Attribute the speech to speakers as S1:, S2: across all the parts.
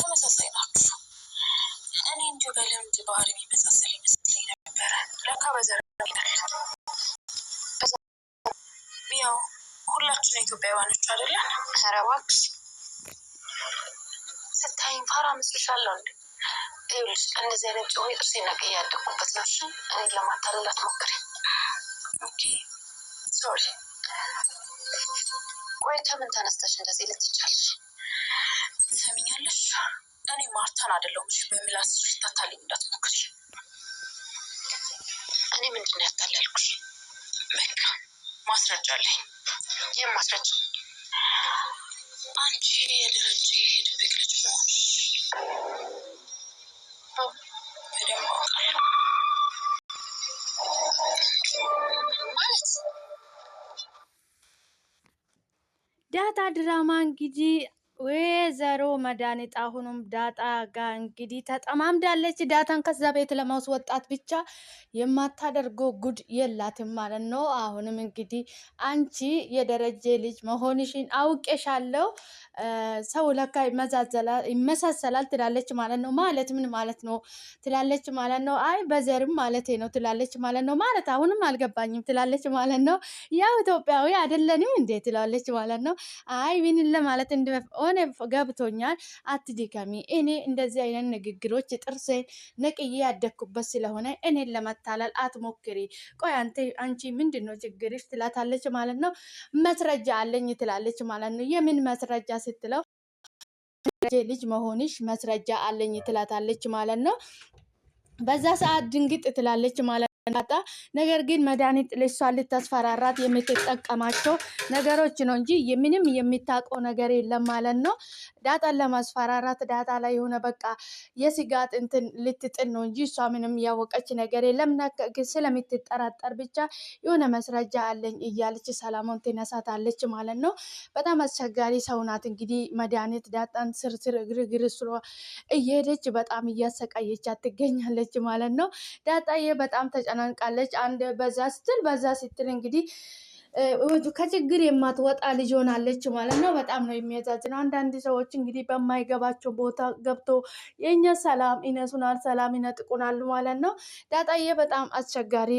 S1: ተመሳሳይ ናችሁ። እኔ እንዲሁ በልምድ ባህሪ የሚመሳሰል ይመስለኝ ነበረ። ለካ በዘር ያው ሁላችን ኢትዮጵያውያኖች አይደለን? ኧረ እባክሽ ስታይኝ ፋራ መስልሻለሁ እንዴ? ይኸውልሽ እንደዚህ አይነት ጮቤ ጥርሴን ነቅዬ ያደኩበት ነው። እሺ እኔን ለማታለል አትሞክሪ። ኦኬ ሶሪ። ቆይ ከምን ተነስተሽ እንደዚህ ልትቻልሽ? ትሰሚኛለሽ? እኔ ማርታን አይደለሁም። እሺ በምላስሽ ልታታልኝ እንዳትሞክሪ። እኔ ምንድን ነው ያታለልኩሽ? በቃ ማስረጃ አለኝ። ይህም ማስረጃ አንቺ የደረጀ የድብቅ ልጅ መሆንሽ በደንብ አውቃለሁ። ማለት
S2: ዳጣ ድራማ እንግዲህ ወይዘሮ መድኃኒት አሁንም ዳጣ ጋር እንግዲህ ተጠማምዳለች። ዳጣን ከዛ ቤት ለማስወጣት ብቻ የማታደርገው ጉድ የላትም ማለት ነው። አሁንም እንግዲህ አንቺ የደረጀ ልጅ መሆንሽን አውቄሻለሁ፣ ሰው ለካ ይመሳሰላል ትላለች ማለት ነው። ማለት ምን ማለት ነው ትላለች ማለት ነው። አይ በዘርም ማለት ነው ትላለች ማለት ነው። ማለት አሁንም አልገባኝም ትላለች ማለት ነው። ያው ኢትዮጵያዊ አይደለንም እንዴ ትላለች ማለት ነው። አይ ምን ለማለት እንደሆነ ገብቶኛል፣ አትድከሚ። እኔ እንደዚህ አይነት ንግግሮች ጥርሴን ነቅዬ ያደኩበት ስለሆነ እኔን ለመታለል አትሞክሪ። ቆይ አንቺ ምንድነው ችግርሽ ትላታለች ማለት ነው። መስረጃ አለኝ ትላለች ማለት ነው። የምን መስረጃ ስትለው ልጅ መሆንሽ መስረጃ አለኝ ትላታለች ማለት ነው። በዛ ሰዓት ድንግጥ ትላለች ማለት ዳጣ። ነገር ግን መድኃኒት ለሷን ልታስፈራራት የምትጠቀማቸው ነገሮች ነው እንጂ ምንም የሚታውቀው ነገር የለም ማለት ነው። ዳጣን ለማስፈራራት ዳጣ ላይ የሆነ በቃ የስጋት እንትን ልትጥል ነው እንጂ እሷ ምንም ያወቀች ነገር የለም። ስለምትጠራጠር ብቻ የሆነ መስረጃ አለኝ እያለች ሰላሙን ትነሳታለች ማለት ነው። በጣም አስቸጋሪ ሰው ናት እንግዲህ መድኃኒት ዳጣን ስር ግርግር ስሯ እየሄደች በጣም እያሰቃየቻት ትገኛለች ማለት ነው። ዳጣዬ በጣም ተጨናንቃለች። አንድ በዛ ስትል እንግዲህ ከችግር የማትወጣ ልጅ ሆናለች ማለት ነው። በጣም ነው የሚያዛዝነው። አንዳንድ ሰዎች እንግዲህ በማይገባቸው ቦታ ገብቶ የኛ ሰላም ይነሱናል፣ ሰላም ይነጥቁናል ማለት ነው። ዳጣዬ በጣም አስቸጋሪ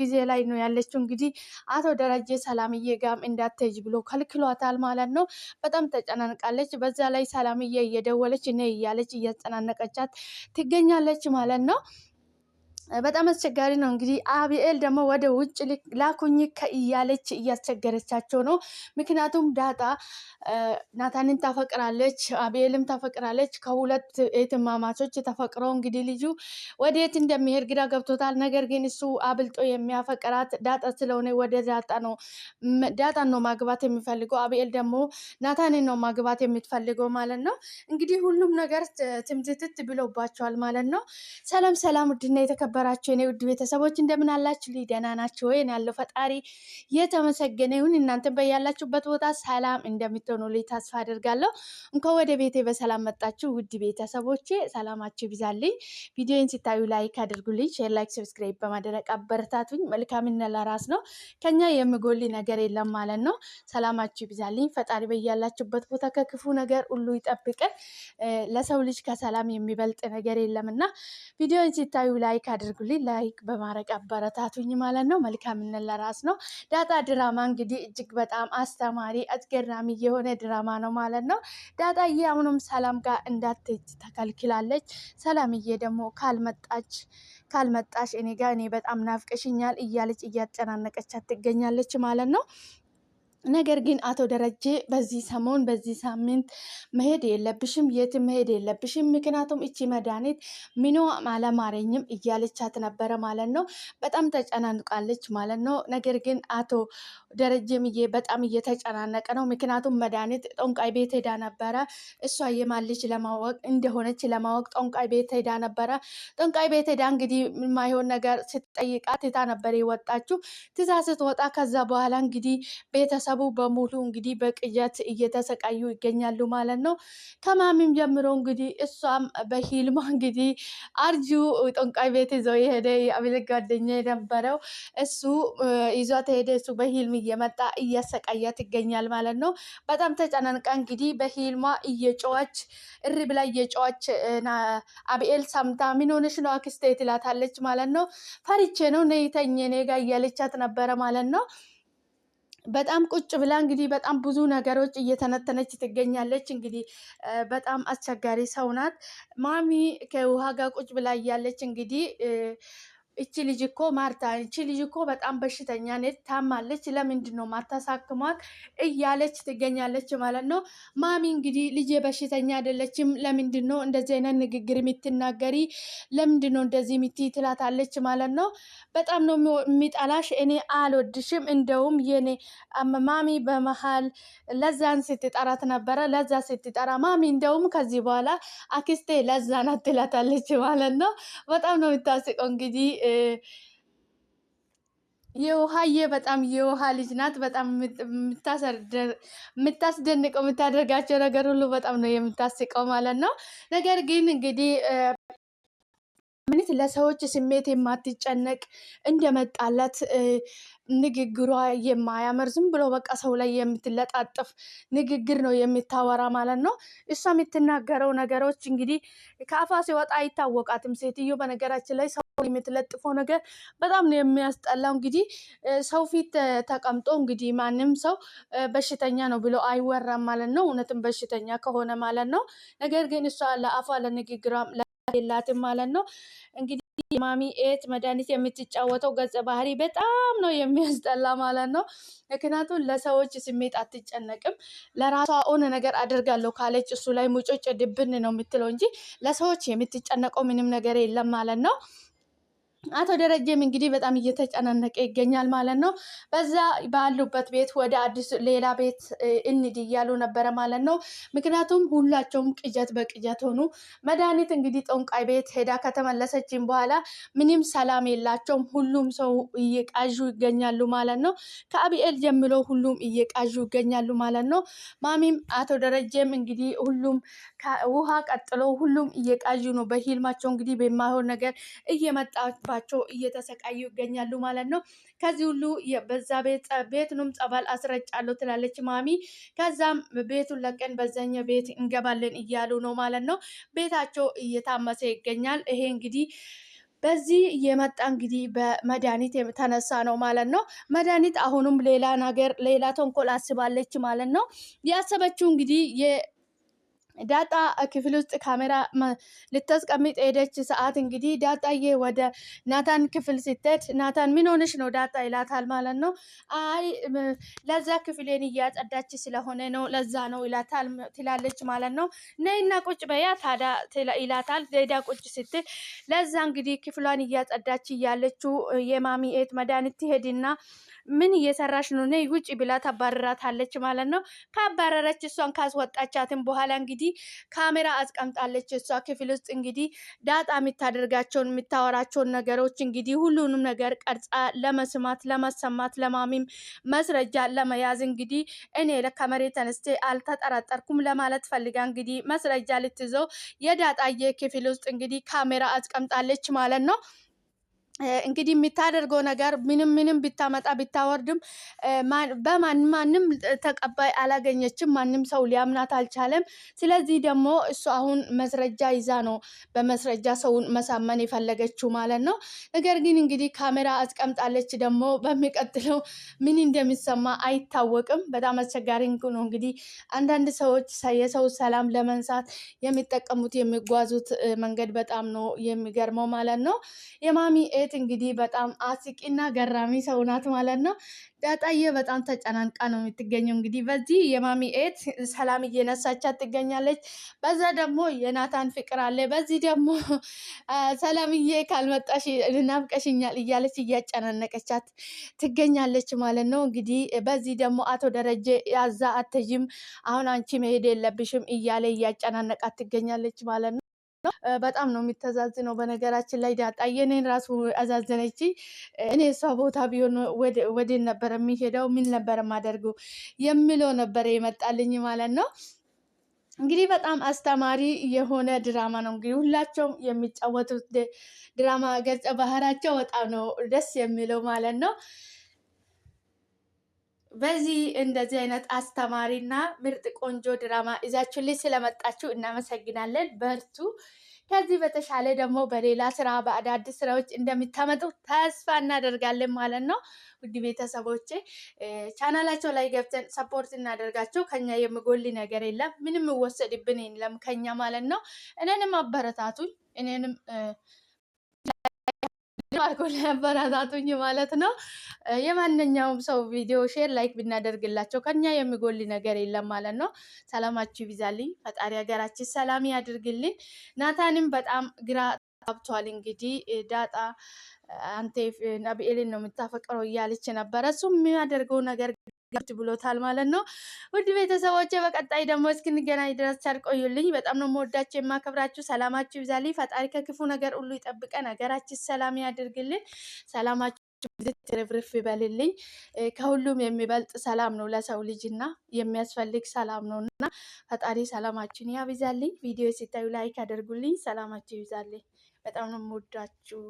S2: ጊዜ ላይ ነው ያለችው። እንግዲህ አቶ ደረጀ ሰላምዬ ጋም እንዳትሄጂ ብሎ ከልክሏታል ማለት ነው። በጣም ተጨናንቃለች። በዛ ላይ ሰላምዬ እየደወለች ነይ እያለች እያጨናነቀቻት ትገኛለች ማለት ነው። በጣም አስቸጋሪ ነው እንግዲህ። አቢኤል ደግሞ ወደ ውጭ ላኩኝ እያለች እያስቸገረቻቸው ነው። ምክንያቱም ዳጣ ናታንን ታፈቅራለች፣ አቢኤልም ታፈቅራለች። ከሁለት እህትማማቾች ተፈቅረው እንግዲህ ልጁ ወዴት እንደሚሄድ ግራ ገብቶታል። ነገር ግን እሱ አብልጦ የሚያፈቅራት ዳጣ ስለሆነ ወደ ዳጣን ነው ማግባት የሚፈልገው። አቢኤል ደግሞ ናታንን ነው ማግባት የምትፈልገው ማለት ነው። እንግዲህ ሁሉም ነገር ትምትትት ብሎባቸዋል ማለት ነው። ሰላም ሰላም፣ ውድና የተከበራችሁ የኔ ውድ ቤተሰቦች እንደምን አላችሁ? ደህና ናችሁ ወይ? ያለው ፈጣሪ የተመሰገነ ይሁን። እናንተ በያላችሁበት ቦታ ሰላም እንደምትሆኑልኝ ተስፋ አደርጋለሁ። እንኳን ወደ ቤቴ በሰላም መጣችሁ ውድ ቤተሰቦቼ። ሰላማችሁ ይብዛልኝ። ቪዲዮን ሲታዩ ላይክ አድርጉልኝ፣ ሼር፣ ላይክ፣ ሰብስክራይብ በማድረግ አበረታቱኝ። መልካምነት ለራስ ነው፣ ከኛ የሚጎል ነገር የለም ማለት ነው። ሰላማችሁ ይብዛልኝ። ፈጣሪ በያላችሁበት ቦታ ከክፉ ነገር ሁሉ ይጠብቀን። ለሰው ልጅ ከሰላም የሚበልጥ ነገር የለምና ቪዲዮን ሲታዩ ላይክ አድርጉልኝ፣ ላይክ በማድረግ አበረታቱኝ ማለት ነው። መልካምነት ለራስ ነው። ዳጣ ድራማ እንግዲህ እጅግ በጣም አስተማሪ አስገራሚ የሆነ ድራማ ነው ማለት ነው። ዳጣዬ አሁንም ሰላም ጋር እንዳትሄድ ተከልክላለች። ሰላምዬ ደግሞ ካልመጣሽ እኔ ጋር እኔ በጣም ናፍቀሽኛል እያለች እያጨናነቀቻት ትገኛለች ማለት ነው። ነገር ግን አቶ ደረጀ በዚህ ሳምንት መሄድ የለብሽም፣ የትም መሄድ የለብሽም፣ ምክንያቱም እቺ መድኃኒት ምኖ አለማረኝም እያለቻት ነበረ ማለት ነው። በጣም ተጨናንቃለች ማለት ነው። ነገር ግን አቶ ደረጀምዬ በጣም እየተጨናነቀ ነው። ምክንያቱም መድኃኒት ጠንቋይ ቤት ሄዳ ነበረ። እሷ የማን ልጅ እንደሆነች ለማወቅ ጠንቋይ ቤት ሄዳ ነበረ። ጠንቋይ ቤት ሄዳ እንግዲህ የማይሆን ነገር ስትጠይቃት ትታ ነበር የወጣችው። ትዛ ስትወጣ ከዛ በኋላ እንግዲህ ቤተሰብ ቤተሰቡ በሙሉ እንግዲህ በቅዠት እየተሰቃዩ ይገኛሉ ማለት ነው። ከማሚም ጀምሮ እንግዲህ እሷም በሂልማ እንግዲህ አርጁ ጠንቋይ ቤት ይዘው የሄደ የአቤል ጓደኛ የነበረው እሱ ይዟት ሄደ። እሱ በሂልም እየመጣ እያሰቃያት ይገኛል ማለት ነው። በጣም ተጨናንቃ እንግዲህ በሂልማ እየጮኸች እሪ ብላ እየጮኸች አብኤል ሰምታ ምን ሆነሽ ነው አክስቴ ትላታለች ማለት ነው። ፈሪቼ ነው ነይ ተኝ እኔ ጋ እያለቻት ነበረ ማለት ነው። በጣም ቁጭ ብላ እንግዲህ በጣም ብዙ ነገሮች እየተነተነች ትገኛለች። እንግዲህ በጣም አስቸጋሪ ሰው ናት። ማሚ ከውሃ ጋር ቁጭ ብላ እያለች እንግዲህ እቺ ልጅ እኮ ማርታ እቺ ልጅ እኮ በጣም በሽተኛ ነች፣ ታማለች፣ ለምንድን ነው ማታሳክሟት እያለች ትገኛለች ማለት ነው። ማሚ እንግዲህ ልጄ በሽተኛ አይደለችም፣ ለምንድን ነው እንደዚህ አይነት ንግግር የምትናገሪ፣ ለምንድን ነው እንደዚህ የምትይ ትላታለች ማለት ነው። በጣም ነው የሚጠላሽ፣ እኔ አልወድሽም። እንደውም የኔ ማሚ በመሀል ለዛን ስትጠራት ነበረ። ለዛ ስትጠራ ማሚ እንደውም ከዚህ በኋላ አክስቴ ለዛ ናት ትላታለች ማለት ነው። በጣም ነው የምታስቀው እንግዲህ የውሃዬ በጣም የውሃ ልጅ ናት። በጣም የምታስደንቀው የምታደርጋቸው ነገር ሁሉ በጣም ነው የምታስቀው ማለት ነው። ነገር ግን እንግዲህ ምንት ለሰዎች ስሜት የማትጨነቅ እንደመጣላት ንግግሯ የማያምር ዝም ብሎ በቃ ሰው ላይ የምትለጣጥፍ ንግግር ነው የምታወራ ማለት ነው። እሷ የምትናገረው ነገሮች እንግዲህ ከአፋ ሲወጣ አይታወቃትም። ሴትዮ በነገራችን ላይ ሰው የምትለጥፈው ነገር በጣም ነው የሚያስጠላው። እንግዲህ ሰው ፊት ተቀምጦ እንግዲህ ማንም ሰው በሽተኛ ነው ብሎ አይወራም ማለት ነው። እውነትም በሽተኛ ከሆነ ማለት ነው። ነገር ግን እሷ ለአፋ ለንግግሯ የላትም ማለት ነው። እንግዲህ የማሚ ኤት መድኃኒት የምትጫወተው ገጸ ባህሪ በጣም ነው የሚያስጠላ ማለት ነው። ምክንያቱም ለሰዎች ስሜት አትጨነቅም። ለራሷ ሆነ ነገር አድርጋለሁ ካለች እሱ ላይ ሙጮጭ ድብን ነው የምትለው እንጂ ለሰዎች የምትጨነቀው ምንም ነገር የለም ማለት ነው። አቶ ደረጀም እንግዲህ በጣም እየተጨናነቀ ይገኛል ማለት ነው። በዛ ባሉበት ቤት ወደ አዲስ ሌላ ቤት እንሂድ እያሉ ነበረ ማለት ነው። ምክንያቱም ሁላቸውም ቅጀት በቅጀት ሆኑ። መድኃኒት እንግዲህ ጠንቋይ ቤት ሄዳ ከተመለሰችም በኋላ ምንም ሰላም የላቸውም። ሁሉም ሰው እየቃዡ ይገኛሉ ማለት ነው። ከአብኤል ጀምሮ ሁሉም እየቃዡ ይገኛሉ ማለት ነው። ማሚም አቶ ደረጀም እንግዲህ ሁሉም ውሃ ቀጥሎ ሁሉም እየቃዡ ነው። በሂልማቸው እንግዲህ በማይሆን ነገር እየመጣባቸው እየተሰቃዩ ይገኛሉ ማለት ነው። ከዚህ ሁሉ በዛ ቤትንም ጸበል አስረጫለሁ ትላለች ማሚ። ከዛም ቤቱን ለቀን በዛኛ ቤት እንገባለን እያሉ ነው ማለት ነው። ቤታቸው እየታመሰ ይገኛል። ይሄ እንግዲህ በዚህ የመጣ እንግዲህ በመድኃኒት የተነሳ ነው ማለት ነው። መድኃኒት አሁንም ሌላ ነገር ሌላ ተንኮል አስባለች ማለት ነው። ያሰበችው እንግዲህ ዳጣ ክፍል ውስጥ ካሜራ ልታስቀምጥ ሄደች ሰዓት እንግዲህ ዳጣዬ ወደ ናታን ክፍል ስትሄድ ናታን ምን ሆነሽ ነው ዳጣ ይላታል ማለት ነው። አይ ለዛ ክፍሌን እያጸዳች ስለሆነ ነው ለዛ ነው ይላታል ትላለች ማለት ነው። ነይና ቁጭ በያ ታዳ ይላታል። ሄዳ ቁጭ ስትል ለዛ እንግዲህ ክፍሏን እያጸዳች እያለችው የማሚ ኤት መድኃኒት ትሄድና ምን እየሰራሽ ነው ነይ ውጭ ብላ ታባረራታለች ማለት ነው። ካባረረች እሷን ካስወጣቻትን በኋላ እንግዲህ ካሜራ አስቀምጣለች እሷ ክፍል ውስጥ እንግዲህ ዳጣ የምታደርጋቸውን የምታወራቸውን ነገሮች እንግዲህ ሁሉንም ነገር ቀርጻ ለመስማት ለመሰማት ለማሚም መስረጃ ለመያዝ እንግዲህ እኔ ከመሬት ተነስቼ አልተጠራጠርኩም ለማለት ፈልጋ እንግዲህ መስረጃ ልትይዘው የዳጣዬ ክፍል ውስጥ እንግዲህ ካሜራ አስቀምጣለች ማለት ነው። እንግዲህ የምታደርገው ነገር ምንም ብታመጣ ብታወርድም ማንም ተቀባይ አላገኘችም። ማንም ሰው ሊያምናት አልቻለም። ስለዚህ ደግሞ እሱ አሁን መስረጃ ይዛ ነው በመስረጃ ሰውን መሳመን የፈለገችው ማለት ነው። ነገር ግን እንግዲህ ካሜራ አስቀምጣለች። ደግሞ በሚቀጥለው ምን እንደሚሰማ አይታወቅም። በጣም አስቸጋሪ ነው። እንግዲህ አንዳንድ ሰዎች የሰው ሰላም ለመንሳት የሚጠቀሙት የሚጓዙት መንገድ በጣም ነው የሚገርመው ማለት ነው። የማሚ እንግዲህ በጣም አስቂና ገራሚ ሰው ናት ማለት ነው። ዳጣዬ በጣም ተጨናንቃ ነው የምትገኘው። እንግዲህ በዚህ የማሚ ኤት ሰላም እየነሳቻት ትገኛለች። በዛ ደግሞ የናታን ፍቅር አለ። በዚህ ደግሞ ሰላምዬ ካልመጣሽ ናፍቀሽኛል እያለች እያጨናነቀቻት ትገኛለች ማለት ነው። እንግዲህ በዚህ ደግሞ አቶ ደረጀ ያዛ አትሄጂም፣ አሁን አንቺ መሄድ የለብሽም እያለ እያጨናነቃት ትገኛለች ማለት ነው። በጣም ነው የሚተዛዝነው። በነገራችን ላይ ዳጣ የኔን ራሱ አዛዘነች። እኔ እሷ ቦታ ቢሆን ወዴት ነበር የሚሄደው? ምን ነበር የማደርገው የሚለው ነበር የመጣልኝ ማለት ነው። እንግዲህ በጣም አስተማሪ የሆነ ድራማ ነው። እንግዲህ ሁላቸውም የሚጫወቱት ድራማ ገጸ ባህሪያቸው በጣም ነው ደስ የሚለው ማለት ነው። በዚህ እንደዚህ አይነት አስተማሪና ምርጥ ቆንጆ ድራማ ይዛችሁልኝ ስለመጣችሁ እናመሰግናለን። በርቱ። ከዚህ በተሻለ ደግሞ በሌላ ስራ በአዳዲስ ስራዎች እንደሚታመጡ ተስፋ እናደርጋለን ማለት ነው። ውድ ቤተሰቦቼ ቻናላቸው ላይ ገብተን ሰፖርት እናደርጋቸው። ከኛ የሚጎል ነገር የለም፣ ምንም ወሰድብን የለም ከኛ ማለት ነው። እኔንም አበረታቱኝ፣ እኔንም አበረታቱኝ ማለት ነው። የማንኛውም ሰው ቪዲዮ ሼር ላይክ ብናደርግላቸው ከኛ የሚጎል ነገር የለም ማለት ነው። ሰላማችሁ ይብዛልኝ። ፈጣሪ ሀገራችን ሰላም ያድርግልን። ናታንም በጣም ግራ ተጋብቷል። እንግዲህ ዳጣ አንተ ናቢኤልን ነው የምታፈቅረው እያለች ነበረ። እሱ የሚያደርገው ነገር ብሎታል ማለት ነው። ውድ ቤተሰቦቼ በቀጣይ ደግሞ እስክንገናኝ ድረስ ቸር ቆዩልኝ። በጣም ነው የምወዳችሁ የማከብራችሁ። ሰላማችሁ ይብዛልኝ። ፈጣሪ ከክፉ ነገር ሁሉ ይጠብቀን። ሀገራችን ሰላም ያድርግልን። ሰላማችሁ ትርፍርፍ ይበልልኝ። ከሁሉም የሚበልጥ ሰላም ነው ለሰው ልጅና የሚያስፈልግ ሰላም ነው እና ፈጣሪ ሰላማችሁን ያብዛልኝ። ቪዲዮ ሲታዩ ላይክ አድርጉልኝ። ሰላማችሁ ይብዛልኝ። በጣም ነው የምወዳችሁ።